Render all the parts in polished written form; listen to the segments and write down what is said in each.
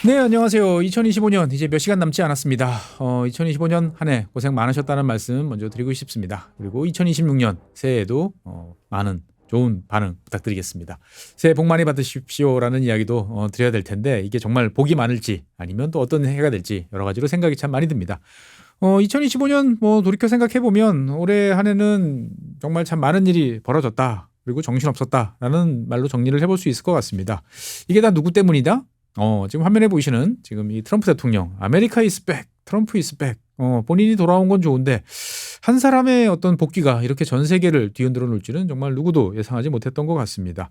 네, 안녕하세요. 2025년 이제 몇 시간 남지 않았습니다. 2025년 한 해 고생 많으셨다는 말씀 먼저 드리고 싶습니다. 그리고 2026년 새해에도 많은 좋은 반응 부탁드리겠습니다. 새해 복 많이 받으십시오라는 이야기도 드려야 될 텐데 이게 정말 복이 많을지 아니면 또 어떤 해가 될지 여러 가지로 생각이 참 많이 듭니다. 2025년 돌이켜 생각해 보면 올해 한 해는 정말 참 많은 일이 벌어졌다. 그리고 정신없었다라는 말로 정리를 해볼 수 있을 것 같습니다. 이게 다 누구 때문이다? 지금 화면에 보이시는 지금 이 트럼프 대통령, 아메리카 이스 백, 트럼프 이스 백. 본인이 돌아온 건 좋은데 한 사람의 어떤 복귀가 이렇게 전 세계를 뒤흔들어 놓을지는 정말 누구도 예상하지 못했던 것 같습니다.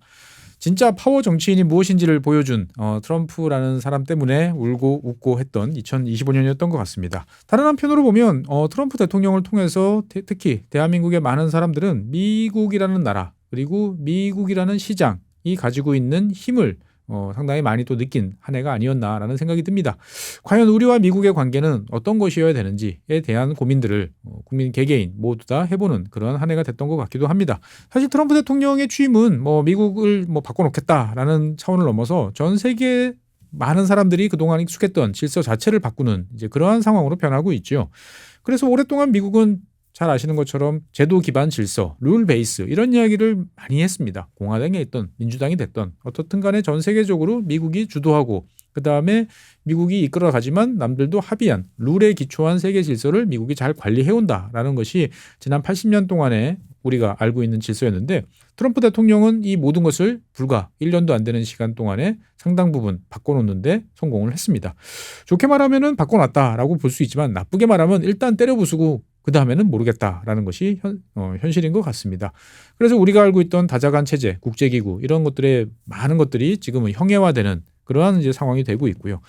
진짜 파워 정치인이 무엇인지를 보여준 트럼프라는 사람 때문에 울고 웃고 했던 2025년이었던 것 같습니다. 다른 한편으로 보면 트럼프 대통령을 통해서 특히 대한민국의 많은 사람들은 미국이라는 나라 그리고 미국이라는 시장이 가지고 있는 힘을 상당히 많이 또 느낀 한 해가 아니었나라는 생각이 듭니다. 과연 우리와 미국의 관계는 어떤 것이어야 되는지에 대한 고민들을 국민 개개인 모두 다 해보는 그런 한 해가 됐던 것 같기도 합니다. 사실 트럼프 대통령의 취임은 미국을 바꿔놓겠다라는 차원을 넘어서 전 세계 많은 사람들이 그동안 익숙했던 질서 자체를 바꾸는 이제 그러한 상황으로 변하고 있죠. 그래서 오랫동안 미국은 잘 아시는 것처럼 제도 기반 질서, 룰 베이스 이런 이야기를 많이 했습니다. 공화당에 있던 민주당이 됐던 어떻든 간에 전 세계적으로 미국이 주도하고 그다음에 미국이 이끌어가지만 남들도 합의한 룰에 기초한 세계 질서를 미국이 잘 관리해온다라는 것이 지난 80년 동안에 우리가 알고 있는 질서였는데 트럼프 대통령은 이 모든 것을 불과 1년도 안 되는 시간 동안에 상당 부분 바꿔놓는데 성공을 했습니다. 좋게 말하면 바꿔놨다라고 볼 수 있지만 나쁘게 말하면 일단 때려 부수고 그 다음에는 모르겠다라는 것이 현실인 것 같습니다. 그래서 우리가 알고 있던 다자간 체제, 국제기구 이런 것들의 많은 것들이 지금은 형해화되는 그러한 이제 상황이 되고 있고요.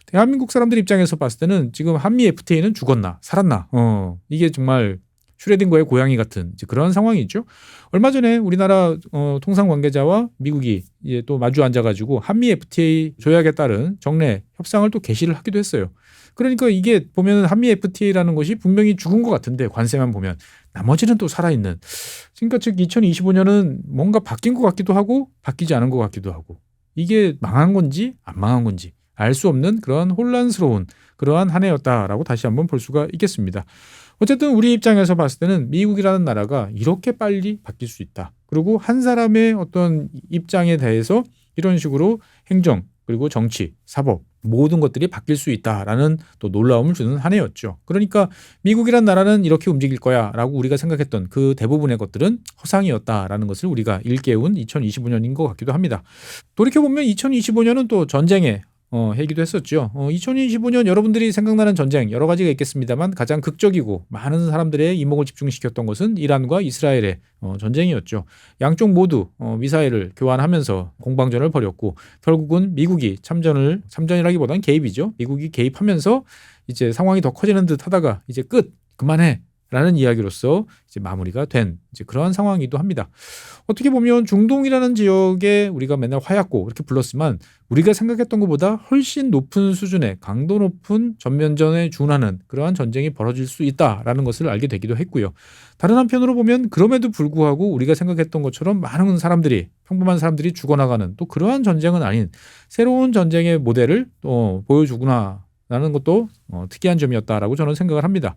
대한민국 사람들 입장에서 봤을 때는 지금 한미 FTA는 죽었나 살았나 이게 정말 슈레딩거의 고양이 같은 그런 상황이죠. 얼마 전에 우리나라 통상 관계자와 미국이 이제 또 마주 앉아가지고 한미 FTA 조약에 따른 정례 협상을 또 개시를 하기도 했어요. 그러니까 이게 보면 한미 FTA라는 것이 분명히 죽은 것 같은데 관세만 보면 나머지는 또 살아있는. 그러니까 즉 2025년은 뭔가 바뀐 것 같기도 하고 바뀌지 않은 것 같기도 하고 이게 망한 건지 안 망한 건지 알 수 없는 그러한 혼란스러운 그러한 한 해였다라고 다시 한번 볼 수가 있겠습니다. 어쨌든 우리 입장에서 봤을 때는 미국이라는 나라가 이렇게 빨리 바뀔 수 있다. 그리고 한 사람의 어떤 입장에 대해서 이런 식으로 행정 그리고 정치, 사법 모든 것들이 바뀔 수 있다라는 또 놀라움을 주는 한 해였죠. 그러니까 미국이란 나라는 이렇게 움직일 거야라고 우리가 생각했던 그 대부분의 것들은 허상이었다라는 것을 우리가 일깨운 2025년인 것 같기도 합니다. 돌이켜보면 2025년은 또 전쟁의 해기도 했었죠. 2025년 여러분들이 생각나는 전쟁 여러 가지가 있겠습니다만 가장 극적이고 많은 사람들의 이목을 집중시켰던 것은 이란과 이스라엘의 전쟁이었죠. 양쪽 모두 미사일을 교환하면서 공방전을 벌였고 결국은 미국이 참전이라기보다는 개입이죠. 미국이 개입하면서 이제 상황이 더 커지는 듯 하다가 이제 그만해. 라는 이야기로서 이제 마무리가 된 이제 그러한 상황이기도 합니다. 어떻게 보면 중동이라는 지역에 우리가 맨날 화약고 이렇게 불렀지만 우리가 생각했던 것보다 훨씬 높은 수준의 강도 높은 전면전에 준하는 그러한 전쟁이 벌어질 수 있다라는 것을 알게 되기도 했고요. 다른 한편으로 보면 그럼에도 불구하고 우리가 생각했던 것처럼 많은 사람들이 평범한 사람들이 죽어나가는 또 그러한 전쟁은 아닌 새로운 전쟁의 모델을 보여주구나. 라는 것도 특이한 점이었다라고 저는 생각을 합니다.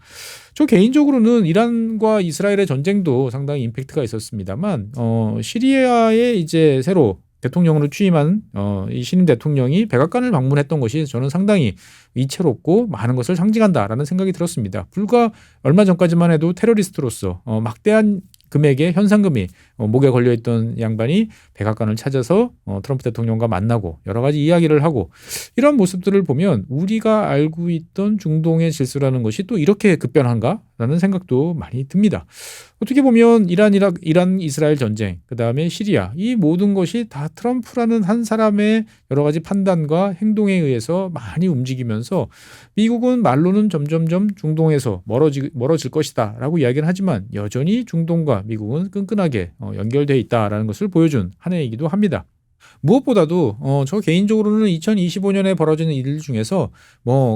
저 개인적으로는 이란과 이스라엘의 전쟁도 상당히 임팩트가 있었습니다만 시리아에 이제 새로 대통령으로 취임한 이 신임 대통령이 백악관을 방문했던 것이 저는 상당히 위태롭고 많은 것을 상징한다라는 생각이 들었습니다. 불과 얼마 전까지만 해도 테러리스트로서 막대한 금액의 현상금이 목에 걸려있던 양반이 백악관을 찾아서 트럼프 대통령과 만나고 여러 가지 이야기를 하고 이런 모습들을 보면 우리가 알고 있던 중동의 질서라는 것이 또 이렇게 급변한가라는 생각도 많이 듭니다. 어떻게 보면 이란 이스라엘 전쟁 그다음에 시리아 이 모든 것이 다 트럼프라는 한 사람의 여러 가지 판단과 행동에 의해서 많이 움직이면서 미국은 말로는 점점점 중동에서 멀어질 것이다 라고 이야기를 하지만 여전히 중동과 미국은 끈끈하게 연결되어 있다라는 것을 보여준 한 해이기도 합니다. 무엇보다도 저 개인적으로는 2025년에 벌어지는 일 중에서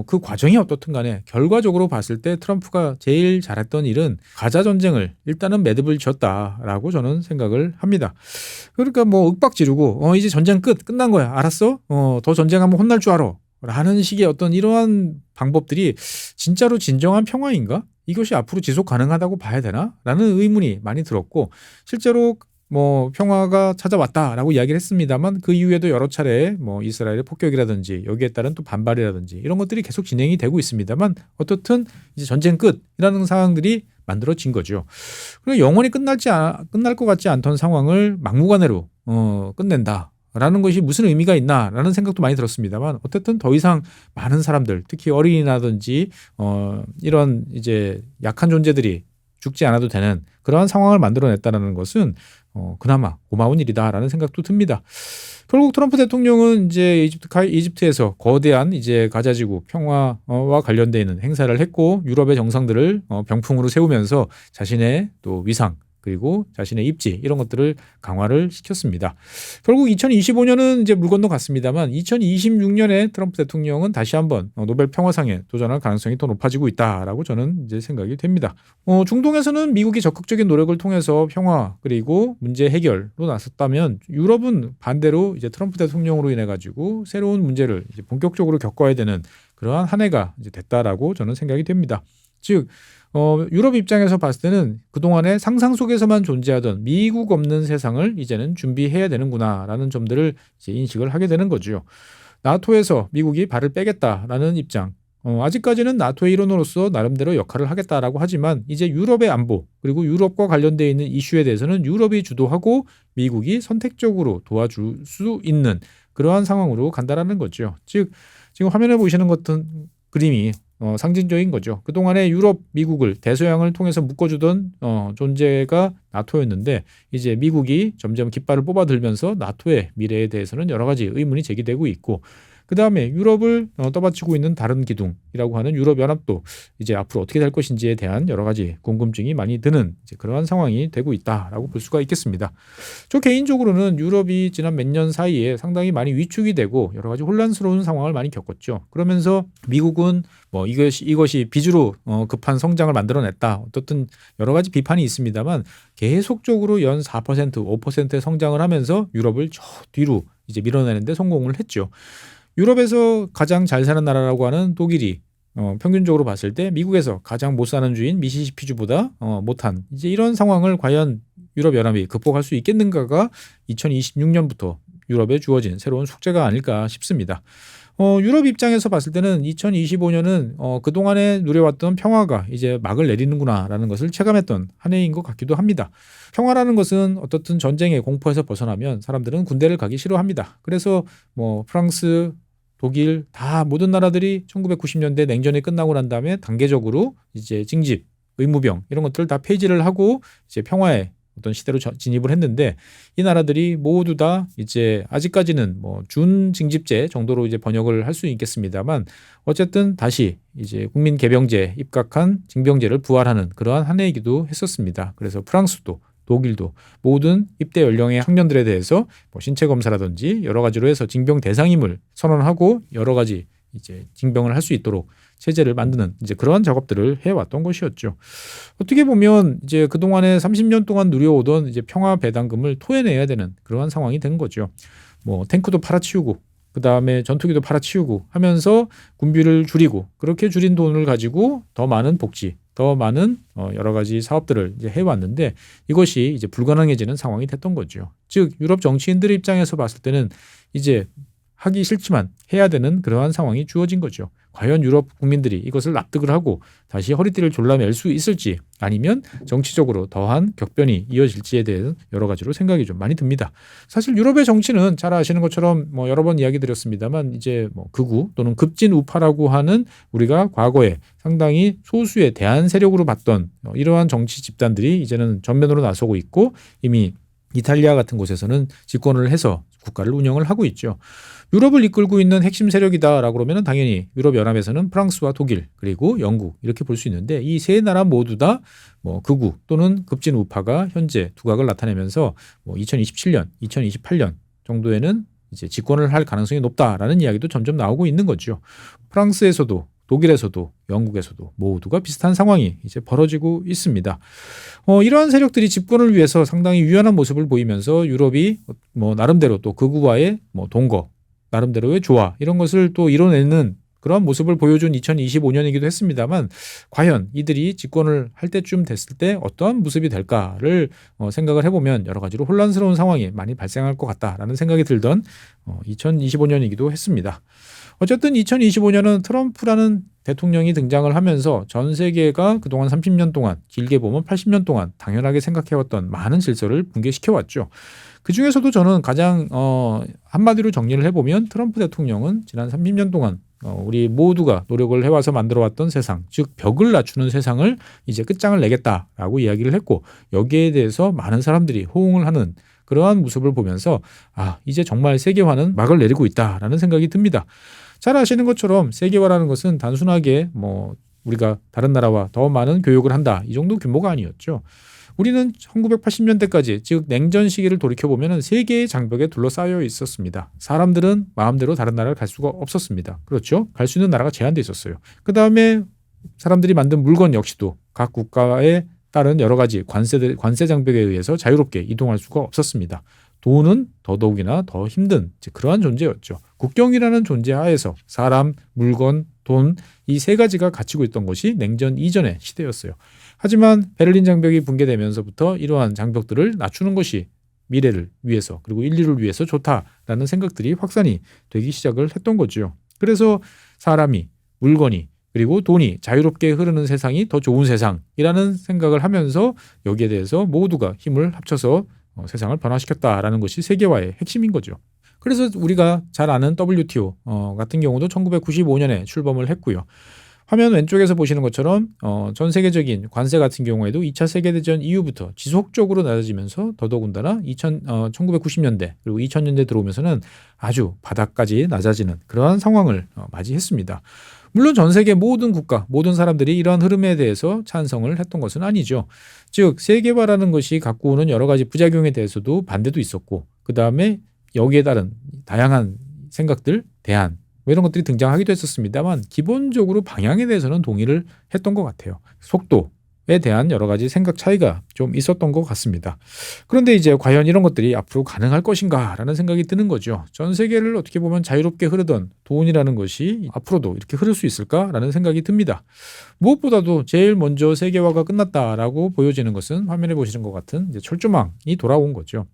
그 과정이 어떻든 간에 결과적으로 봤을 때 트럼프가 제일 잘했던 일은 가자 전쟁을 일단은 매듭을 지었다라고 저는 생각을 합니다. 그러니까 윽박 지르고 이제 전쟁 끝난 거야. 알았어? 더 전쟁하면 혼날 줄 알아. 라는 식의 어떤 이러한 방법들이 진짜로 진정한 평화인가? 이것이 앞으로 지속 가능하다고 봐야 되나? 라는 의문이 많이 들었고, 실제로 뭐 평화가 찾아왔다라고 이야기를 했습니다만 그 이후에도 여러 차례 뭐 이스라엘의 폭격이라든지 여기에 따른 또 반발이라든지 이런 것들이 계속 진행이 되고 있습니다만 어떻든 이제 전쟁 끝이라는 상황들이 만들어진 거죠. 그리고 영원히 끝날 것 같지 않던 상황을 막무가내로 끝낸다. 라는 것이 무슨 의미가 있나라는 생각도 많이 들었습니다만 어쨌든 더 이상 많은 사람들 특히 어린이라든지 이런 이제 약한 존재들이 죽지 않아도 되는 그러한 상황을 만들어냈다는 것은 그나마 고마운 일이다라는 생각도 듭니다. 결국 트럼프 대통령은 이제 이집트에서 거대한 이제 가자지구 평화와 관련돼 있는 행사를 했고 유럽의 정상들을 병풍으로 세우면서 자신의 또 위상 그리고 자신의 입지 이런 것들을 강화를 시켰습니다. 결국 2025년은 이제 물 건너갔습니다만 2026년에 트럼프 대통령은 다시 한번 노벨 평화상에 도전할 가능성이 더 높아지고 있다라고 저는 이제 생각이 됩니다. 중동에서는 미국이 적극적인 노력을 통해서 평화 그리고 문제 해결로 나섰다면 유럽은 반대로 이제 트럼프 대통령으로 인해 가지고 새로운 문제를 이제 본격적으로 겪어야 되는 그러한 한 해가 이제 됐다라고 저는 생각이 됩니다. 즉 유럽 입장에서 봤을 때는 그동안의 상상 속에서만 존재하던 미국 없는 세상을 이제는 준비해야 되는구나라는 점들을 이제 인식을 하게 되는 거죠. 나토에서 미국이 발을 빼겠다라는 입장. 아직까지는 나토의 일원으로서 나름대로 역할을 하겠다라고 하지만 이제 유럽의 안보 그리고 유럽과 관련되어 있는 이슈에 대해서는 유럽이 주도하고 미국이 선택적으로 도와줄 수 있는 그러한 상황으로 간다라는 거죠. 즉 지금 화면에 보시는 것은 그림이 상징적인 거죠. 그동안에 유럽, 미국을 대서양을 통해서 묶어주던 존재가 나토였는데 이제 미국이 점점 깃발을 뽑아들면서 나토의 미래에 대해서는 여러 가지 의문이 제기되고 있고 그다음에 유럽을 떠받치고 있는 다른 기둥이라고 하는 유럽연합도 이제 앞으로 어떻게 될 것인지에 대한 여러 가지 궁금증이 많이 드는 이제 그러한 상황이 되고 있다라고 볼 수가 있겠습니다. 저 개인적으로는 유럽이 지난 몇 년 사이에 상당히 많이 위축이 되고 여러 가지 혼란스러운 상황을 많이 겪었죠. 그러면서 미국은 뭐 이것이 빚으로 급한 성장을 만들어냈다. 어떻든 여러 가지 비판이 있습니다만 계속적으로 연 4%, 5%의 성장을 하면서 유럽을 저 뒤로 이제 밀어내는데 성공을 했죠. 유럽에서 가장 잘 사는 나라라고 하는 독일이 평균적으로 봤을 때 미국에서 가장 못 사는 주인 미시시피주보다 못한 이제 이런 상황을 과연 유럽연합이 극복할 수 있겠는가가 2026년부터 유럽에 주어진 새로운 숙제가 아닐까 싶습니다. 유럽 입장에서 봤을 때는 2025년은 그동안에 누려왔던 평화가 이제 막을 내리는구나라는 것을 체감했던 한 해인 것 같기도 합니다. 평화라는 것은 어떻든 전쟁의 공포에서 벗어나면 사람들은 군대를 가기 싫어합니다. 그래서 뭐 프랑스, 독일 다 모든 나라들이 1990년대 냉전이 끝나고 난 다음에 단계적으로 이제 징집, 의무병 이런 것들을 다 폐지를 하고 이제 평화의 어떤 시대로 진입을 했는데 이 나라들이 모두 다 이제 아직까지는 뭐 준징집제 정도로 이제 번역을 할 수 있겠습니다만 어쨌든 다시 이제 국민 개병제 입각한 징병제를 부활하는 그러한 한 해이기도 했었습니다. 그래서 프랑스도 독일도 모든 입대 연령의 학년들에 대해서 뭐 신체 검사라든지 여러 가지로 해서 징병 대상임을 선언하고 여러 가지 이제 징병을 할 수 있도록 체제를 만드는 이제 그러한 작업들을 해왔던 것이었죠. 어떻게 보면 이제 그동안에 30년 동안 누려오던 이제 평화 배당금을 토해내야 되는 그러한 상황이 된 거죠. 뭐 탱크도 팔아치우고 그 다음에 전투기도 팔아치우고 하면서 군비를 줄이고 그렇게 줄인 돈을 가지고 더 많은 복지, 더 많은 여러 가지 사업들을 이제 해왔는데 이것이 이제 불가능해지는 상황이 됐던 거죠. 즉 유럽 정치인들 입장에서 봤을 때는 이제 하기 싫지만 해야 되는 그러한 상황이 주어진 거죠. 과연 유럽 국민들이 이것을 납득을 하고 다시 허리띠를 졸라맬 수 있을지 아니면 정치적으로 더한 격변이 이어질지에 대한 여러 가지로 생각이 좀 많이 듭니다. 사실 유럽의 정치는 잘 아시는 것처럼 뭐 여러 번 이야기 드렸습니다만 이제 뭐 극우 또는 급진 우파라고 하는 우리가 과거에 상당히 소수의 대한 세력으로 봤던 이러한 정치 집단들이 이제는 전면으로 나서고 있고 이미 이탈리아 같은 곳에서는 집권을 해서 국가를 운영을 하고 있죠. 유럽을 이끌고 있는 핵심 세력이다라고 그러면 당연히 유럽연합에서는 프랑스와 독일 그리고 영국 이렇게 볼 수 있는데 이 세 나라 모두 다 뭐 극우 또는 급진 우파가 현재 두각을 나타내면서 뭐 2027년, 2028년 정도에는 이제 집권을 할 가능성이 높다라는 이야기도 점점 나오고 있는 거죠. 프랑스에서도 독일에서도 영국에서도 모두가 비슷한 상황이 이제 벌어지고 있습니다. 이러한 세력들이 집권을 위해서 상당히 유연한 모습을 보이면서 유럽이 뭐 나름대로 또 극우와의 뭐 동거 나름대로의 조화 이런 것을 또 이뤄내는 그런 모습을 보여준 2025년이기도 했습니다만 과연 이들이 집권을 할 때쯤 됐을 때 어떠한 모습이 될까를 생각을 해보면 여러 가지로 혼란스러운 상황이 많이 발생할 것 같다라는 생각이 들던 2025년이기도 했습니다. 어쨌든 2025년은 트럼프라는 대통령이 등장을 하면서 전 세계가 그동안 30년 동안 길게 보면 80년 동안 당연하게 생각해왔던 많은 질서를 붕괴시켜왔죠. 그중에서도 저는 가장 한마디로 정리를 해보면 트럼프 대통령은 지난 30년 동안 우리 모두가 노력을 해와서 만들어왔던 세상, 즉 벽을 낮추는 세상을 이제 끝장을 내겠다라고 이야기를 했고 여기에 대해서 많은 사람들이 호응을 하는 그러한 모습을 보면서 이제 정말 세계화는 막을 내리고 있다라는 생각이 듭니다. 잘 아시는 것처럼 세계화라는 것은 단순하게 우리가 다른 나라와 더 많은 교역을 한다 이 정도 규모가 아니었죠. 우리는 1980년대까지 즉 냉전 시기를 돌이켜보면 세 개의 장벽에 둘러싸여 있었습니다. 사람들은 마음대로 다른 나라를 갈 수가 없었습니다. 그렇죠? 갈 수 있는 나라가 제한돼 있었어요. 그다음에 사람들이 만든 물건 역시도 각 국가에 따른 여러 가지 관세 장벽에 의해서 자유롭게 이동할 수가 없었습니다. 돈은 더더욱이나 더 힘든 그러한 존재였죠. 국경이라는 존재 하에서 사람, 물건, 돈 이 세 가지가 갇히고 있던 것이 냉전 이전의 시대였어요. 하지만 베를린 장벽이 붕괴되면서부터 이러한 장벽들을 낮추는 것이 미래를 위해서 그리고 인류를 위해서 좋다라는 생각들이 확산이 되기 시작을 했던 거죠. 그래서 사람이, 물건이 그리고 돈이 자유롭게 흐르는 세상이 더 좋은 세상이라는 생각을 하면서 여기에 대해서 모두가 힘을 합쳐서 세상을 변화시켰다라는 것이 세계화의 핵심인 거죠. 그래서 우리가 잘 아는 WTO 같은 경우도 1995년에 출범을 했고요. 화면 왼쪽에서 보시는 것처럼 전 세계적인 관세 같은 경우에도 2차 세계대전 이후부터 지속적으로 낮아지면서 더더군다나 1990년대 그리고 2000년대 들어오면서는 아주 바닥까지 낮아지는 그러한 상황을 맞이했습니다. 물론 전 세계 모든 국가, 모든 사람들이 이러한 흐름에 대해서 찬성을 했던 것은 아니죠. 즉 세계화라는 것이 갖고 오는 여러 가지 부작용에 대해서도 반대도 있었고 그다음에 여기에 따른 다양한 생각들, 대안 이런 것들이 등장하기도 했었습니다만 기본적으로 방향에 대해서는 동의를 했던 것 같아요. 속도에 대한 여러 가지 생각 차이가 좀 있었던 것 같습니다. 그런데 이제 과연 이런 것들이 앞으로 가능할 것인가라는 생각이 드는 거죠. 전 세계를 어떻게 보면 자유롭게 흐르던 돈이라는 것이 앞으로도 이렇게 흐를 수 있을까라는 생각이 듭니다. 무엇보다도 제일 먼저 세계화가 끝났다라고 보여지는 것은 화면에 보시는 것 같은 이제 철조망이 돌아온 거죠.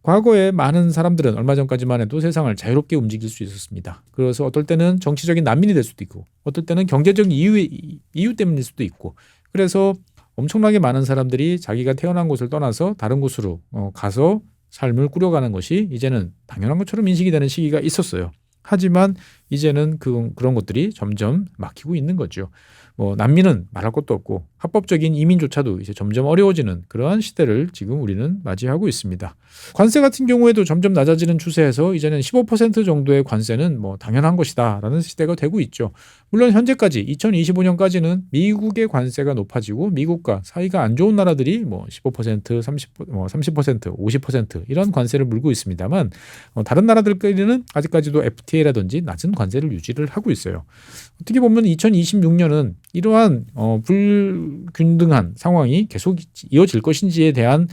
과거에 많은 사람들은 얼마 전까지만 해도 세상을 자유롭게 움직일 수 있었습니다. 그래서 어떨 때는 정치적인 난민이 될 수도 있고 어떨 때는 경제적인 이유 때문일 수도 있고 그래서 엄청나게 많은 사람들이 자기가 태어난 곳을 떠나서 다른 곳으로 가서 삶을 꾸려가는 것이 이제는 당연한 것처럼 인식이 되는 시기가 있었어요. 하지만 이제는 그런 것들이 점점 막히고 있는 거죠. 난민은 말할 것도 없고 합법적인 이민조차도 이제 점점 어려워지는 그러한 시대를 지금 우리는 맞이하고 있습니다. 관세 같은 경우에도 점점 낮아지는 추세에서 이제는 15% 정도의 관세는 당연한 것이다라는 시대가 되고 있죠. 물론 현재까지 2025년까지는 미국의 관세가 높아지고 미국과 사이가 안 좋은 나라들이 15%, 30%, 50% 이런 관세를 물고 있습니다만 다른 나라들끼리는 아직까지도 FTA라든지 낮은 관세를 유지를 하고 있어요. 어떻게 보면 2026년은 이러한 불균등한 상황이 계속 이어질 것인지에 대한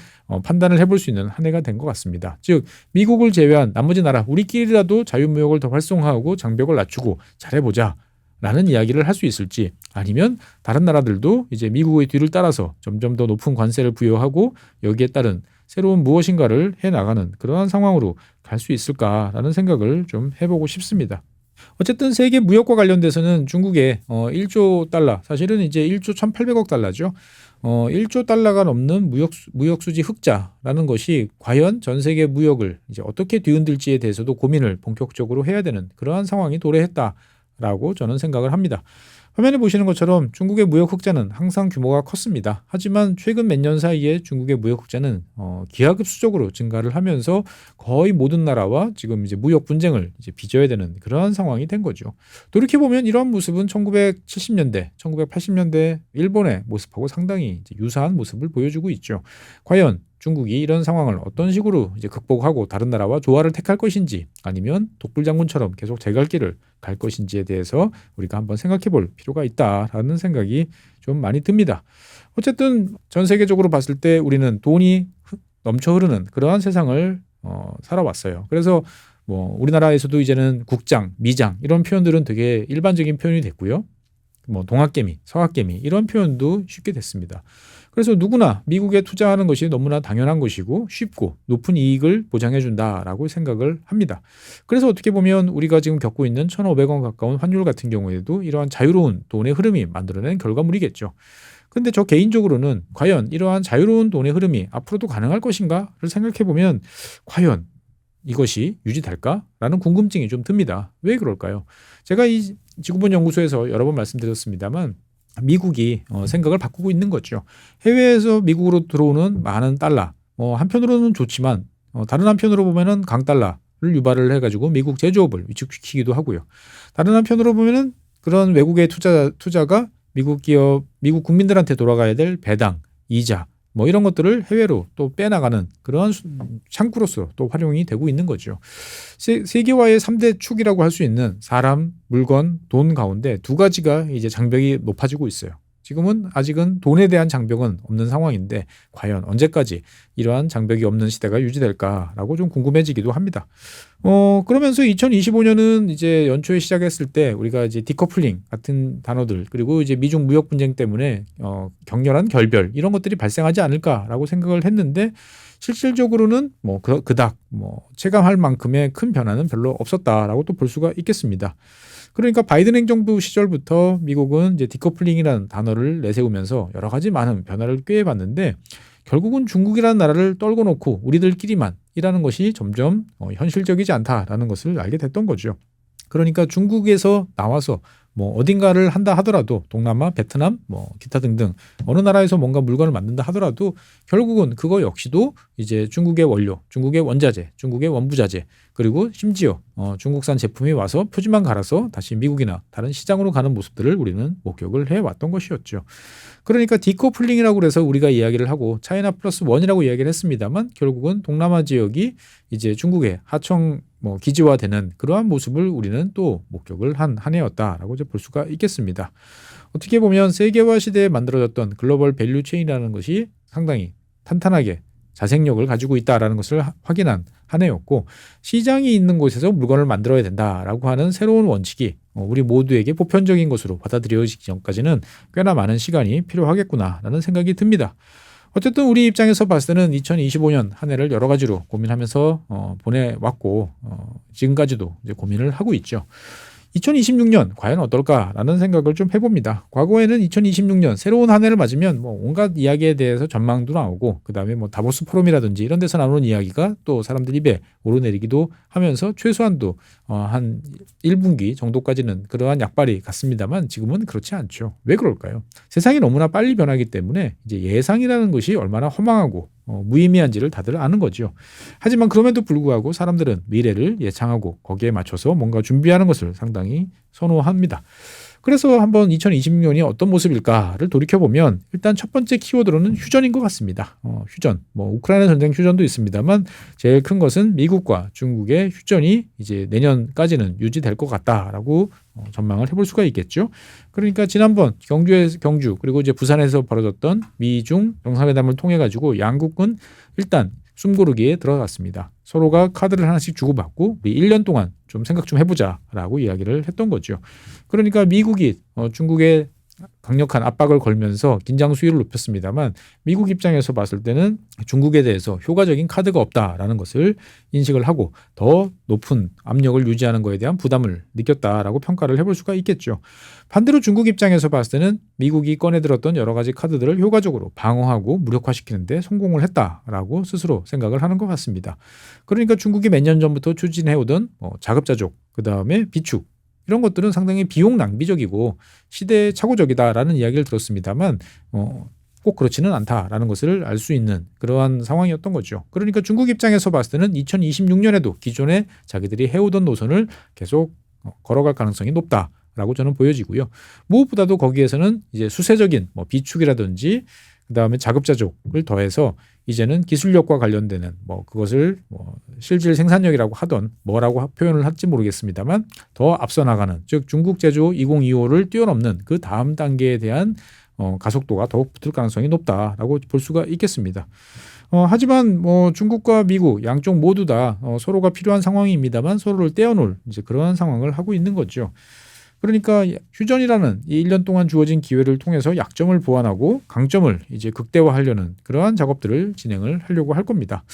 판단을 해볼 수 있는 한 해가 된 것 같습니다. 즉 미국을 제외한 나머지 나라 우리끼리라도 자유무역을 더 활성화하고 장벽을 낮추고 잘해보자 라는 이야기를 할 수 있을지 아니면 다른 나라들도 이제 미국의 뒤를 따라서 점점 더 높은 관세를 부여하고 여기에 따른 새로운 무엇인가를 해나가는 그러한 상황으로 갈 수 있을까라는 생각을 좀 해보고 싶습니다. 어쨌든 세계 무역과 관련돼서는 중국의 1조 달러, 사실은 이제 1조 1,800억 달러죠. 1조 달러가 넘는 무역 수지 흑자라는 것이 과연 전 세계 무역을 이제 어떻게 뒤흔들지에 대해서도 고민을 본격적으로 해야 되는 그러한 상황이 도래했다라고 저는 생각을 합니다. 화면에 보시는 것처럼 중국의 무역 흑자는 항상 규모가 컸습니다. 하지만 최근 몇 년 사이에 중국의 무역 흑자는 기하급수적으로 증가를 하면서 거의 모든 나라와 지금 이제 무역 분쟁을 이제 빚어야 되는 그러한 상황이 된 거죠. 돌이켜 보면 이러한 모습은 1970년대, 1980년대 일본의 모습하고 상당히 이제 유사한 모습을 보여주고 있죠. 과연 중국이 이런 상황을 어떤 식으로 이제 극복하고 다른 나라와 조화를 택할 것인지 아니면 독불장군처럼 계속 제 갈 길을 갈 것인지에 대해서 우리가 한번 생각해 볼 필요가 있다라는 생각이 좀 많이 듭니다. 어쨌든 전 세계적으로 봤을 때 우리는 돈이 넘쳐 흐르는 그러한 세상을 살아왔어요. 그래서 뭐 우리나라에서도 이제는 국장, 미장 이런 표현들은 되게 일반적인 표현이 됐고요. 뭐 동학개미, 서학개미 이런 표현도 쉽게 됐습니다. 그래서 누구나 미국에 투자하는 것이 너무나 당연한 것이고 쉽고 높은 이익을 보장해 준다라고 생각을 합니다. 그래서 어떻게 보면 우리가 지금 겪고 있는 1,500원 가까운 환율 같은 경우에도 이러한 자유로운 돈의 흐름이 만들어낸 결과물이겠죠. 근데 저 개인적으로는 과연 이러한 자유로운 돈의 흐름이 앞으로도 가능할 것인가를 생각해 보면 과연 이것이 유지될까라는 궁금증이 좀 듭니다. 왜 그럴까요? 제가 이 지구본 연구소에서 여러 번 말씀드렸습니다만 미국이 생각을 바꾸고 있는 거죠. 해외에서 미국으로 들어오는 많은 달러, 한편으로는 좋지만 다른 한편으로 보면은 강달러를 유발을 해가지고 미국 제조업을 위축시키기도 하고요. 다른 한편으로 보면은 그런 외국의 투자가 미국 기업, 미국 국민들한테 돌아가야 될 배당, 이자 뭐 이런 것들을 해외로 또 빼나가는 그런 창구로서 또 활용이 되고 있는 거죠. 세계화의 3대 축이라고 할 수 있는 사람, 물건, 돈 가운데 두 가지가 이제 장벽이 높아지고 있어요. 지금은 아직은 돈에 대한 장벽은 없는 상황인데 과연 언제까지 이러한 장벽이 없는 시대가 유지될까라고 좀 궁금해지기도 합니다. 그러면서 2025년은 이제 연초에 시작했을 때 우리가 이제 디커플링 같은 단어들 그리고 이제 미중 무역 분쟁 때문에 격렬한 결별 이런 것들이 발생하지 않을까라고 생각을 했는데 실질적으로는 뭐 그닥 뭐 체감할 만큼의 큰 변화는 별로 없었다라고 또 볼 수가 있겠습니다. 그러니까 바이든 행정부 시절부터 미국은 이제 디커플링이라는 단어를 내세우면서 여러 가지 많은 변화를 꾀해봤는데 결국은 중국이라는 나라를 떨궈 놓고 우리들끼리만 일하는 것이 점점 현실적이지 않다라는 것을 알게 됐던 거죠. 그러니까 중국에서 나와서 뭐 어딘가를 한다 하더라도 동남아, 베트남, 뭐 기타 등등 어느 나라에서 뭔가 물건을 만든다 하더라도 결국은 그거 역시도 이제 중국의 원료, 중국의 원자재, 중국의 원부자재 그리고 심지어 중국산 제품이 와서 표지만 갈아서 다시 미국이나 다른 시장으로 가는 모습들을 우리는 목격을 해왔던 것이었죠. 그러니까 디커플링이라고 해서 우리가 이야기를 하고 차이나 플러스 원이라고 이야기를 했습니다만 결국은 동남아 지역이 이제 중국의 하청 기지화되는 그러한 모습을 우리는 또 목격을 한 해였다라고 이제 볼 수가 있겠습니다. 어떻게 보면 세계화 시대에 만들어졌던 글로벌 밸류 체인이라는 것이 상당히 탄탄하게 자생력을 가지고 있다라는 것을 확인한 한 해였고 시장이 있는 곳에서 물건을 만들어야 된다라고 하는 새로운 원칙이 우리 모두에게 보편적인 것으로 받아들여지기 전까지는 꽤나 많은 시간이 필요하겠구나라는 생각이 듭니다. 어쨌든 우리 입장에서 봤을 때는 2025년 한 해를 여러 가지로 고민하면서 보내왔고 지금까지도 이제 고민을 하고 있죠. 2026년 과연 어떨까라는 생각을 좀 해봅니다. 과거에는 2026년 새로운 한 해를 맞으면 뭐 온갖 이야기에 대해서 전망도 나오고 그다음에 뭐 다보스 포럼이라든지 이런 데서 나오는 이야기가 또 사람들 입에 오르내리기도 하면서 최소한도 한 1분기 정도까지는 그러한 약발이 갔습니다만 지금은 그렇지 않죠. 왜 그럴까요? 세상이 너무나 빨리 변하기 때문에 이제 예상이라는 것이 얼마나 허망하고 무의미한지를 다들 아는 거죠. 하지만 그럼에도 불구하고 사람들은 미래를 예상하고 거기에 맞춰서 뭔가 준비하는 것을 상당히 선호합니다. 그래서 한번 2026년이 어떤 모습일까를 돌이켜보면 일단 첫 번째 키워드로는 휴전인 것 같습니다. 휴전, 우크라이나 전쟁 휴전도 있습니다만 제일 큰 것은 미국과 중국의 휴전이 이제 내년까지는 유지될 것 같다라고 전망을 해볼 수가 있겠죠. 그러니까 지난번 경주 그리고 이제 부산에서 벌어졌던 미중 정상회담을 통해 가지고 양국은 일단 숨고르기에 들어갔습니다. 서로가 카드를 하나씩 주고받고 우리 1년 동안 좀 생각 좀 해보자라고 이야기를 했던 거죠. 그러니까 미국이 중국에 강력한 압박을 걸면서 긴장 수위를 높였습니다만 미국 입장에서 봤을 때는 중국에 대해서 효과적인 카드가 없다라는 것을 인식을 하고 더 높은 압력을 유지하는 것에 대한 부담을 느꼈다라고 평가를 해볼 수가 있겠죠. 반대로 중국 입장에서 봤을 때는 미국이 꺼내들었던 여러 가지 카드들을 효과적으로 방어하고 무력화시키는 데 성공을 했다라고 스스로 생각을 하는 것 같습니다. 그러니까 중국이 몇 년 전부터 추진해오던 자급자족, 그다음에 비축 이런 것들은 상당히 비용 낭비적이고 시대에 착오적이다라는 이야기를 들었습니다만 꼭 그렇지는 않다라는 것을 알 수 있는 그러한 상황이었던 거죠. 그러니까 중국 입장에서 봤을 때는 2026년에도 기존에 자기들이 해오던 노선을 계속 걸어갈 가능성이 높다라고 저는 보여지고요. 무엇보다도 거기에서는 이제 수세적인 비축이라든지 그다음에 자급자족을 더해서 이제는 기술력과 관련되는 그것을 실질 생산력이라고 하던 뭐라고 표현을 할지 모르겠습니다만 더 앞서 나가는 즉 중국 제조 2025를 뛰어넘는 그 다음 단계에 대한 가속도가 더욱 붙을 가능성이 높다라고 볼 수가 있겠습니다. 하지만 뭐 중국과 미국 양쪽 모두 다 서로가 필요한 상황입니다만 서로를 떼어놓을 이제 그러한 상황을 하고 있는 거죠. 그러니까 휴전이라는 이 1년 동안 주어진 기회를 통해서 약점을 보완하고 강점을 이제 극대화하려는 그러한 작업들을 진행을 하려고 할 겁니다.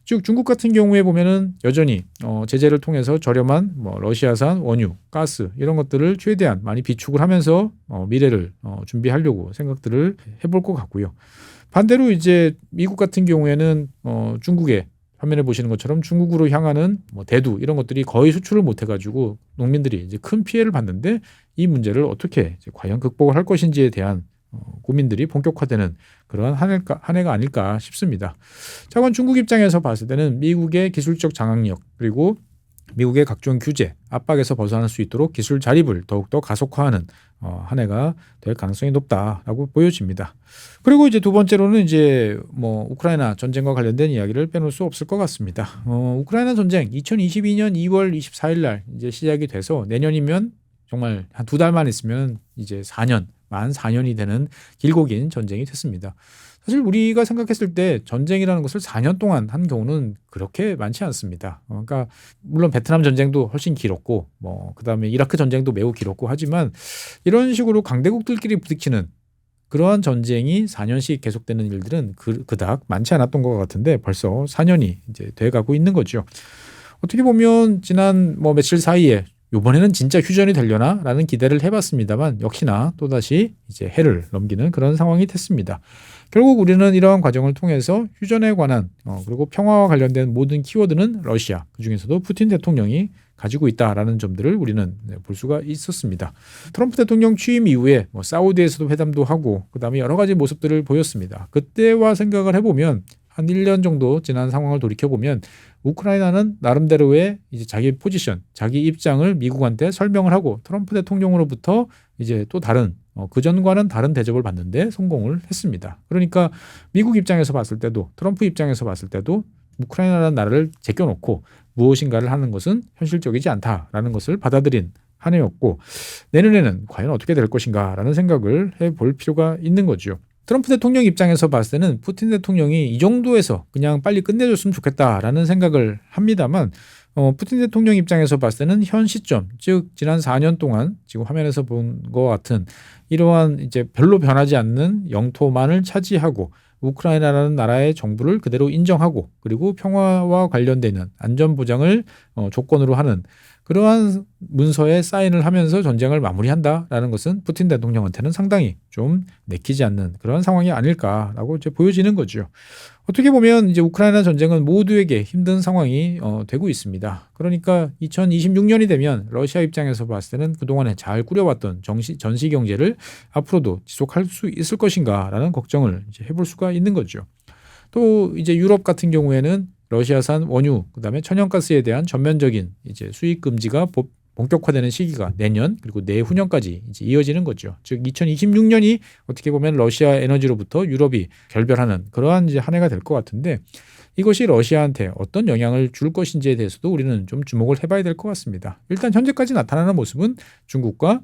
즉 중국 같은 경우에 보면은 여전히 제재를 통해서 저렴한 뭐 러시아산 원유, 가스 이런 것들을 최대한 많이 비축을 하면서 미래를 준비하려고 생각들을 해볼 것 같고요. 반대로 이제 미국 같은 경우에는 중국의 화면에 보시는 것처럼 중국으로 향하는 뭐 대두 이런 것들이 거의 수출을 못 해가지고 농민들이 이제 큰 피해를 받는데 이 문제를 어떻게 이제 과연 극복을 할 것인지에 대한 고민들이 본격화되는 그런 한 해가 아닐까 싶습니다. 차관 중국 입장에서 봤을 때는 미국의 기술적 장악력 그리고 미국의 각종 규제, 압박에서 벗어날 수 있도록 기술 자립을 더욱더 가속화하는 한 해가 될 가능성이 높다라고 보여집니다. 그리고 이제 두 번째로는 이제 뭐 우크라이나 전쟁과 관련된 이야기를 빼놓을 수 없을 것 같습니다. 우크라이나 전쟁 2022년 2월 24일 날 이제 시작이 돼서 내년이면 정말 한 두 달만 있으면 이제 4년, 만 4년이 되는 길고 긴 전쟁이 됐습니다. 사실 우리가 생각했을 때 전쟁이라는 것을 4년 동안 한 경우는 그렇게 많지 않습니다. 그러니까 물론 베트남 전쟁도 훨씬 길었고 뭐 그다음에 이라크 전쟁도 매우 길었고 하지만 이런 식으로 강대국들끼리 부딪히는 그러한 전쟁이 4년씩 계속되는 일들은 그닥 많지 않았던 것 같은데 벌써 4년이 이제 돼가고 있는 거죠. 어떻게 보면 지난 뭐 며칠 사이에 이번에는 진짜 휴전이 되려나라는 기대를 해봤습니다만 역시나 또다시 이제 해를 넘기는 그런 상황이 됐습니다. 결국 우리는 이러한 과정을 통해서 휴전에 관한 그리고 평화와 관련된 모든 키워드는 러시아 그중에서도 푸틴 대통령이 가지고 있다라는 점들을 우리는 볼 수가 있었습니다. 트럼프 대통령 취임 이후에 뭐 사우디에서도 회담도 하고 그다음에 여러 가지 모습들을 보였습니다. 그때와 생각을 해보면 한 1년 정도 지난 상황을 돌이켜보면 우크라이나는 나름대로의 이제 자기 포지션, 자기 입장을 미국한테 설명을 하고 트럼프 대통령으로부터 이제 또 다른 그전과는 다른 대접을 받는데 성공을 했습니다. 그러니까 미국 입장에서 봤을 때도 트럼프 입장에서 봤을 때도 우크라이나라는 나라를 제껴놓고 무엇인가를 하는 것은 현실적이지 않다라는 것을 받아들인 한 해였고 내년에는 과연 어떻게 될 것인가라는 생각을 해볼 필요가 있는 거죠. 트럼프 대통령 입장에서 봤을 때는 푸틴 대통령이 이 정도에서 그냥 빨리 끝내줬으면 좋겠다라는 생각을 합니다만 푸틴 대통령 입장에서 봤을 때는 현 시점, 즉 지난 4년 동안 지금 화면에서 본 것 같은 이러한 이제 별로 변하지 않는 영토만을 차지하고 우크라이나라는 나라의 정부를 그대로 인정하고 그리고 평화와 관련되는 안전 보장을 조건으로 하는 그러한 문서에 사인을 하면서 전쟁을 마무리한다라는 것은 푸틴 대통령한테는 상당히 좀 내키지 않는 그런 상황이 아닐까라고 이제 보여지는 거죠. 어떻게 보면 이제 우크라이나 전쟁은 모두에게 힘든 상황이 되고 있습니다. 그러니까 2026년이 되면 러시아 입장에서 봤을 때는 그동안에 잘 꾸려왔던 전시 경제를 앞으로도 지속할 수 있을 것인가라는 걱정을 이제 해볼 수가 있는 거죠. 또 이제 유럽 같은 경우에는 러시아산 원유, 그다음에 천연가스에 대한 전면적인 이제 수입 금지가 본격화되는 시기가 내년 그리고 내후년까지 이제 이어지는 거죠. 즉 2026년이 어떻게 보면 러시아 에너지로부터 유럽이 결별하는 그러한 이제 한 해가 될 것 같은데 이것이 러시아한테 어떤 영향을 줄 것인지에 대해서도 우리는 좀 주목을 해봐야 될 것 같습니다. 일단 현재까지 나타나는 모습은 중국과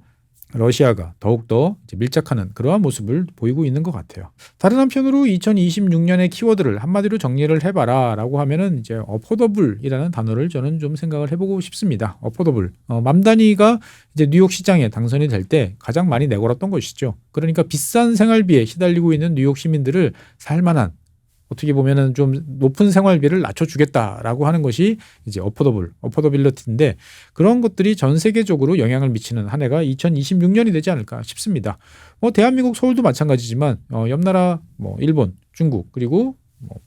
러시아가 더욱더 밀착하는 그러한 모습을 보이고 있는 것 같아요. 다른 한편으로 2026년의 키워드를 한마디로 정리를 해봐라 라고 하면은 이제 어포더블이라는 단어를 저는 좀 생각을 해보고 싶습니다. 어포더블. 맘 단위가 이제 뉴욕 시장에 당선이 될 때 가장 많이 내걸었던 것이죠. 그러니까 비싼 생활비에 시달리고 있는 뉴욕 시민들을 살만한 어떻게 보면은 좀 높은 생활비를 낮춰주겠다라고 하는 것이 이제 어포더빌리티인데 그런 것들이 전 세계적으로 영향을 미치는 한 해가 2026년이 되지 않을까 싶습니다. 대한민국 서울도 마찬가지지만 옆 나라 일본, 중국 그리고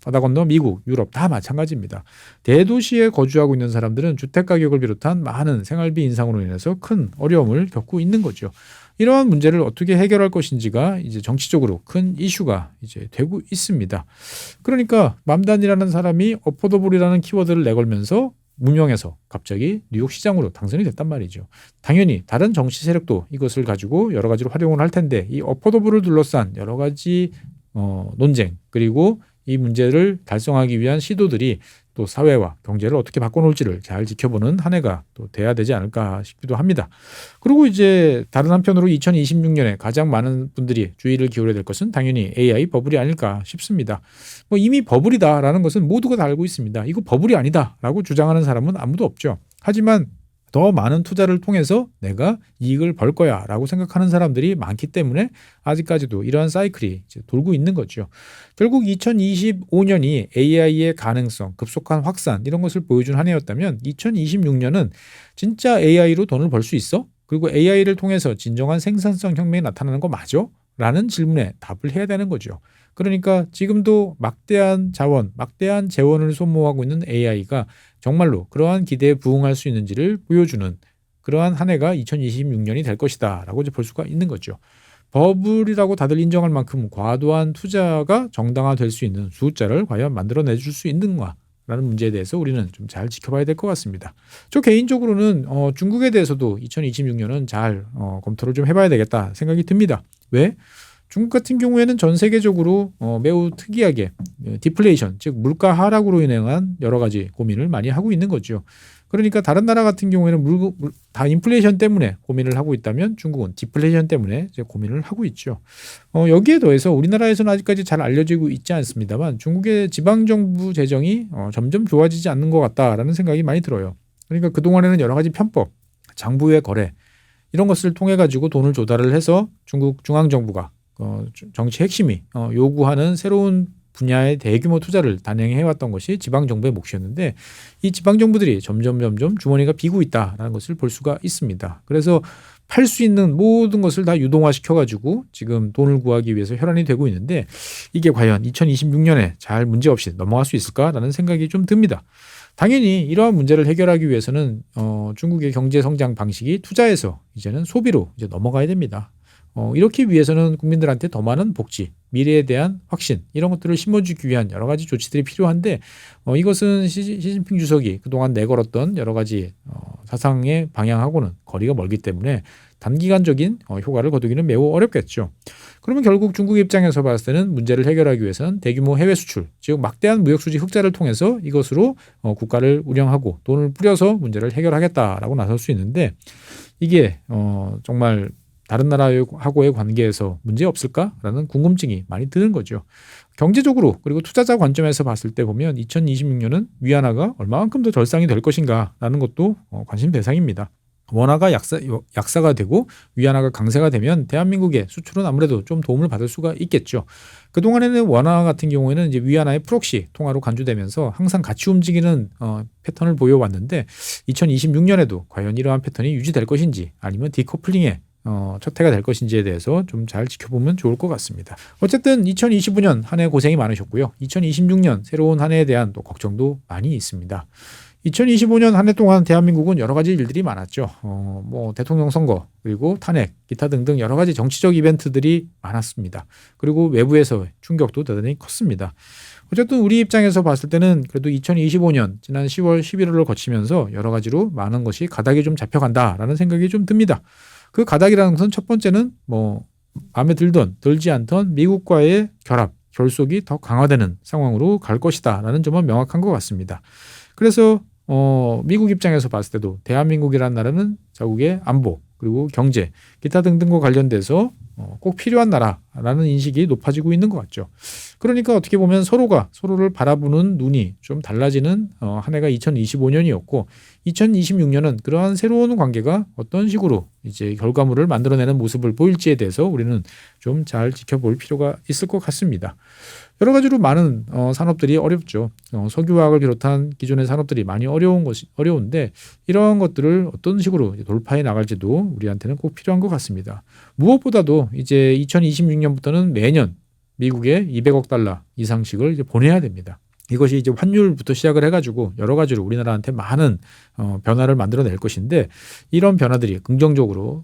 바다 건너 미국, 유럽 다 마찬가지입니다. 대도시에 거주하고 있는 사람들은 주택 가격을 비롯한 많은 생활비 인상으로 인해서 큰 어려움을 겪고 있는 거죠. 이러한 문제를 어떻게 해결할 것인지가 이제 정치적으로 큰 이슈가 이제 되고 있습니다. 그러니까 맘단이라는 사람이 어포더블이라는 키워드를 내걸면서 무명에서 갑자기 뉴욕 시장으로 당선이 됐단 말이죠. 당연히 다른 정치 세력도 이것을 가지고 여러 가지로 활용을 할 텐데 이 어포더블을 둘러싼 여러 가지 논쟁 그리고 이 문제를 달성하기 위한 시도들이 또 사회와 경제를 어떻게 바꿔놓을지를 잘 지켜보는 한 해가 또 돼야 되지 않을까 싶기도 합니다. 그리고 이제 다른 한편으로 2026년에 가장 많은 분들이 주의를 기울여야 될 것은 당연히 AI 버블이 아닐까 싶습니다. 뭐 이미 버블이다라는 것은 모두가 다 알고 있습니다. 이거 버블이 아니다라고 주장하는 사람은 아무도 없죠. 하지만 더 많은 투자를 통해서 내가 이익을 벌 거야 라고 생각하는 사람들이 많기 때문에 아직까지도 이러한 사이클이 이제 돌고 있는 거죠. 결국 2025년이 AI의 가능성, 급속한 확산 이런 것을 보여준 한 해였다면 2026년은 진짜 AI로 돈을 벌 수 있어? 그리고 AI를 통해서 진정한 생산성 혁명이 나타나는 거 맞아? 라는 질문에 답을 해야 되는 거죠. 그러니까 지금도 막대한 자원, 막대한 재원을 소모하고 있는 AI가 정말로 그러한 기대에 부응할 수 있는지를 보여주는 그러한 한 해가 2026년이 될 것이다 라고 볼 수가 있는 거죠. 버블이라고 다들 인정할 만큼 과도한 투자가 정당화될 수 있는 숫자를 과연 만들어내줄 수 있는가 라는 문제에 대해서 우리는 좀 잘 지켜봐야 될 것 같습니다. 저 개인적으로는 중국에 대해서도 2026년은 잘 검토를 좀 해봐야 되겠다 생각이 듭니다. 왜? 중국 같은 경우에는 전 세계적으로 매우 특이하게 디플레이션, 즉 물가 하락으로 인한 여러 가지 고민을 많이 하고 있는 거죠. 그러니까 다른 나라 같은 경우에는 다 인플레이션 때문에 고민을 하고 있다면 중국은 디플레이션 때문에 이제 고민을 하고 있죠. 여기에 더해서 우리나라에서는 아직까지 잘 알려지고 있지 않습니다만 중국의 지방정부 재정이 점점 좋아지지 않는 것 같다라는 생각이 많이 들어요. 그러니까 그동안에는 여러 가지 편법, 장부의 거래 이런 것을 통해 가지고 돈을 조달을 해서 중국 중앙정부가 정치 핵심이 요구하는 새로운 분야의 대규모 투자를 단행해왔던 것이 지방정부의 몫이었는데 이 지방정부들이 점점 주머니가 비고 있다는 것을 볼 수가 있습니다. 그래서 팔 수 있는 모든 것을 다 유동화시켜가지고 지금 돈을 구하기 위해서 혈안이 되고 있는데 이게 과연 2026년에 잘 문제없이 넘어갈 수 있을까라는 생각이 좀 듭니다. 당연히 이러한 문제를 해결하기 위해서는 중국의 경제 성장 방식이 투자에서 이제는 소비로 이제 넘어가야 됩니다. 이렇게 위해서는 국민들한테 더 많은 복지, 미래에 대한 확신 이런 것들을 심어주기 위한 여러 가지 조치들이 필요한데 이것은 시진핑 주석이 그동안 내걸었던 여러 가지 사상의 방향하고는 거리가 멀기 때문에 단기간적인 효과를 거두기는 매우 어렵겠죠. 그러면 결국 중국 입장에서 봤을 때는 문제를 해결하기 위해서는 대규모 해외 수출, 즉 막대한 무역수지 흑자를 통해서 이것으로 국가를 운영하고 돈을 뿌려서 문제를 해결하겠다라고 나설 수 있는데 이게 정말 다른 나라하고의 관계에서 문제 없을까라는 궁금증이 많이 드는 거죠. 경제적으로 그리고 투자자 관점에서 봤을 때 보면 2026년은 위안화가 얼마만큼 더 절상이 될 것인가라는 것도 관심 대상입니다. 원화가 약세가 되고 위안화가 강세가 되면 대한민국의 수출은 아무래도 좀 도움을 받을 수가 있겠죠. 그동안에는 원화 같은 경우에는 이제 위안화의 프록시 통화로 간주되면서 항상 같이 움직이는 패턴을 보여왔는데 2026년에도 과연 이러한 패턴이 유지될 것인지 아니면 디커플링에 첫 해가 될 것인지에 대해서 좀 잘 지켜보면 좋을 것 같습니다. 어쨌든 2025년 한 해 고생이 많으셨고요. 2026년 새로운 한 해에 대한 또 걱정도 많이 있습니다. 2025년 한 해 동안 대한민국은 여러 가지 일들이 많았죠. 뭐 대통령 선거 그리고 탄핵 기타 등등 여러 가지 정치적 이벤트들이 많았습니다. 그리고 외부에서 충격도 대단히 컸습니다. 어쨌든 우리 입장에서 봤을 때는 그래도 2025년 지난 10월 11월을 거치면서 여러 가지로 많은 것이 가닥이 좀 잡혀간다라는 생각이 좀 듭니다. 그 가닥이라는 것은 첫 번째는 뭐 마음에 들던 들지 않던 미국과의 결속이 더 강화되는 상황으로 갈 것이다라는 점은 명확한 것 같습니다. 그래서 미국 입장에서 봤을 때도 대한민국이라는 나라는 자국의 안보 그리고 경제 기타 등등과 관련돼서 꼭 필요한 나라라는 인식이 높아지고 있는 것 같죠. 그러니까 어떻게 보면 서로가 서로를 바라보는 눈이 좀 달라지는 한 해가 2025년이었고 2026년은 그러한 새로운 관계가 어떤 식으로 이제 결과물을 만들어내는 모습을 보일지에 대해서 우리는 좀 잘 지켜볼 필요가 있을 것 같습니다. 여러 가지로 많은 산업들이 어렵죠. 석유화학을 비롯한 기존의 산업들이 많이 어려운데 이러한 것들을 어떤 식으로 돌파해 나갈지도 우리한테는 꼭 필요한 것 같습니다. 무엇보다도 이제 2026년부터는 매년 미국에 200억 달러 이상씩을 이제 보내야 됩니다. 이것이 이제 환율부터 시작을 해가지고 여러 가지로 우리나라한테 많은 변화를 만들어낼 것인데 이런 변화들이 긍정적으로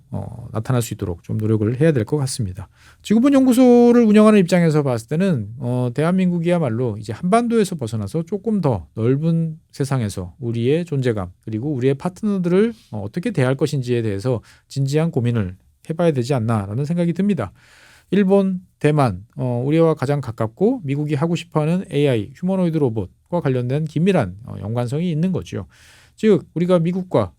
나타날 수 있도록 좀 노력을 해야 될 것 같습니다. 지구본 연구소를 운영하는 입장에서 봤을 때는 대한민국이야말로 이제 한반도에서 벗어나서 조금 더 넓은 세상에서 우리의 존재감 그리고 우리의 파트너들을 어떻게 대할 것인지에 대해서 진지한 고민을 해봐야 되지 않나라는 생각이 듭니다. 일본, 대만, 우리와 가장 가깝고 미국이 하고 싶어하는 AI, 휴머노이드 로봇과 관련된 긴밀한 연관성이 있는 거죠. 즉 우리가 미국과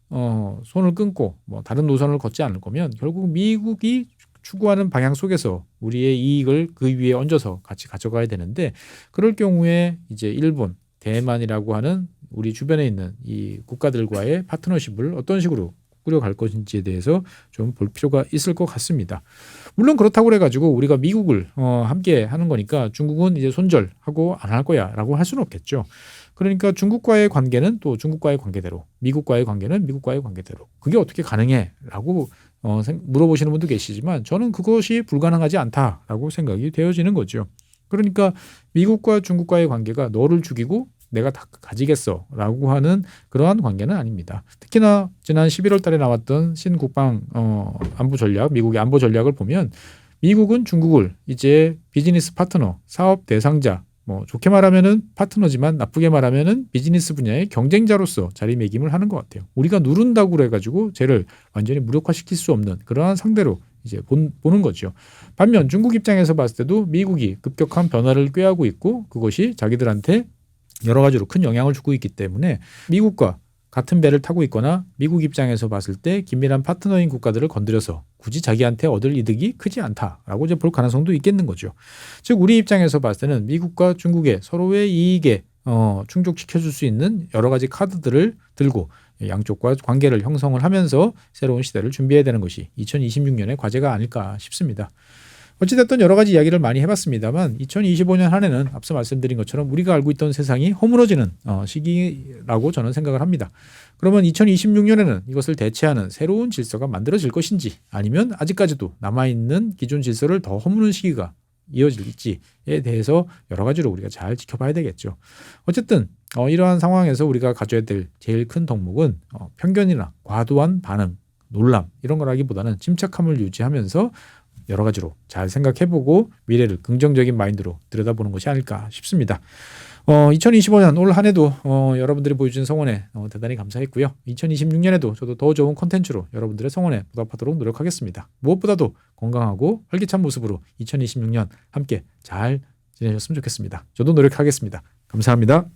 손을 끊고 뭐 다른 노선을 걷지 않을 거면 결국 미국이 추구하는 방향 속에서 우리의 이익을 그 위에 얹어서 같이 가져가야 되는데 그럴 경우에 이제 일본, 대만이라고 하는 우리 주변에 있는 이 국가들과의 파트너십을 어떤 식으로 꾸려갈 것인지에 대해서 좀 볼 필요가 있을 것 같습니다. 물론 그렇다고 그래가지고 우리가 미국을 함께 하는 거니까 중국은 이제 손절하고 안 할 거야라고 할 수는 없겠죠. 그러니까 중국과의 관계는 또 중국과의 관계대로, 미국과의 관계는 미국과의 관계대로. 그게 어떻게 가능해?라고 물어보시는 분도 계시지만 저는 그것이 불가능하지 않다라고 생각이 되어지는 거죠. 그러니까 미국과 중국과의 관계가 너를 죽이고 내가 다 가지겠어라고 하는 그러한 관계는 아닙니다. 특히나 지난 11월 달에 나왔던 신국방 안보 전략, 미국의 안보 전략을 보면 미국은 중국을 이제 비즈니스 파트너, 사업 대상자, 뭐 좋게 말하면은 파트너지만 나쁘게 말하면은 비즈니스 분야의 경쟁자로서 자리매김을 하는 것 같아요. 우리가 누른다고 그래가지고 쟤를 완전히 무력화시킬 수 없는 그러한 상대로 이제 보는 거죠. 반면 중국 입장에서 봤을 때도 미국이 급격한 변화를 꾀하고 있고 그것이 자기들한테 여러 가지로 큰 영향을 주고 있기 때문에 미국과 같은 배를 타고 있거나 미국 입장에서 봤을 때 긴밀한 파트너인 국가들을 건드려서 굳이 자기한테 얻을 이득이 크지 않다라고 이제 볼 가능성도 있겠는 거죠. 즉 우리 입장에서 봤을 때는 미국과 중국의 서로의 이익에 충족시켜줄 수 있는 여러 가지 카드들을 들고 양쪽과 관계를 형성을 하면서 새로운 시대를 준비해야 되는 것이 2026년의 과제가 아닐까 싶습니다. 어찌됐든 여러 가지 이야기를 많이 해봤습니다만 2025년 한 해는 앞서 말씀드린 것처럼 우리가 알고 있던 세상이 허물어지는 시기라고 저는 생각을 합니다. 그러면 2026년에는 이것을 대체하는 새로운 질서가 만들어질 것인지 아니면 아직까지도 남아있는 기존 질서를 더 허무는 시기가 이어질지에 대해서 여러 가지로 우리가 잘 지켜봐야 되겠죠. 어쨌든 이러한 상황에서 우리가 가져야 될 제일 큰 덕목은 편견이나 과도한 반응, 놀람 이런 거라기보다는 침착함을 유지하면서 여러 가지로 잘 생각해보고 미래를 긍정적인 마인드로 들여다보는 것이 아닐까 싶습니다. 2025년 올 한 해도 여러분들이 보여준 성원에 대단히 감사했고요. 2026년에도 저도 더 좋은 콘텐츠로 여러분들의 성원에 보답하도록 노력하겠습니다. 무엇보다도 건강하고 활기찬 모습으로 2026년 함께 잘 지내셨으면 좋겠습니다. 저도 노력하겠습니다. 감사합니다.